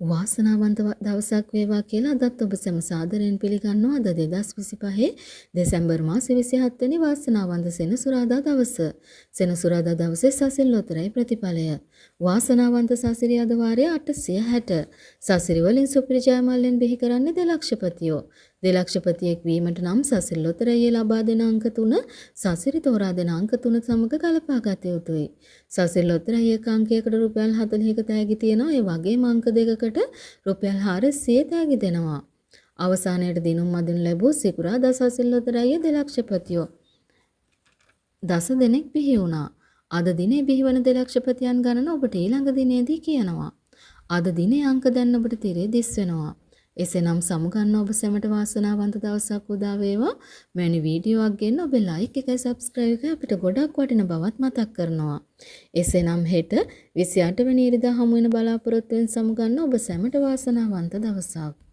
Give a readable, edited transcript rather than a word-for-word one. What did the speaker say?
වාසනාවන්ත දවසක් වේවා කියලා අදත් ඔබ සැම සාදරයෙන් පිළිගන්නවා. අද 2025 දෙසැම්බර් මාසේ 27 වෙනි වාසනාවන්ත සෙනසුරාදා දවස. සෙනසුරාදා දවසේ සසිල් ලොතරැයි ප්‍රතිඵලය. වාසනාවන්ත සසිරිය අද වාරයේ 860. සසිරි වලින් සුපිරි ජයමල්ලෙන් බිහි කරන්නේ දෙලක්ෂපතියෝ. දෙලක්ෂපතියෙක් වීමට නම් සසිල් ලොතරැයි ලබා දෙන අංක 3 සසිරි තෝරා දෙන අංක 3 සමග ගලපා ගත යුතුයි. සසිල් ලොතරැයි එක අංකයකට රුපියල් 40ක තෑගි තියෙනවා. ඒ වගේම අංක දෙකකට රුපියල් 400 තෑගි දෙනවා. අවසානයේට දිනුම් මදින් ලැබූ සිකුරාදා සසිල් ලොතරැයි දෙලක්ෂපතියෝ 10 දෙනෙක් බිහි වුණා. අද දිනේ බිහිවන දෙලක්ෂපතියන් ගණන ඔබට ඊළඟ දිනේදී කියනවා. අද දිනේ අංක දැන් ඔබට තිරේ දිස් වෙනවා. එසේනම් සමුගන්න ඔබ සැමට වාසනාවන්ත දවසක් උදා වේවා. මෙවැනි වීඩියෝවක් ගෙන්න ඔබේ ලයික් එකයි සබ්ස්ක්‍රයිබ් එකයි අපිට ගොඩක් වටින බවත් මතක් කරනවා. එසේනම් හෙට 28 වෙනි ඉරිදා හමු වෙන බලාපොරොත්තුවෙන් සමුගන්න ඔබ සැමට වාසනාවන්ත දවසක්.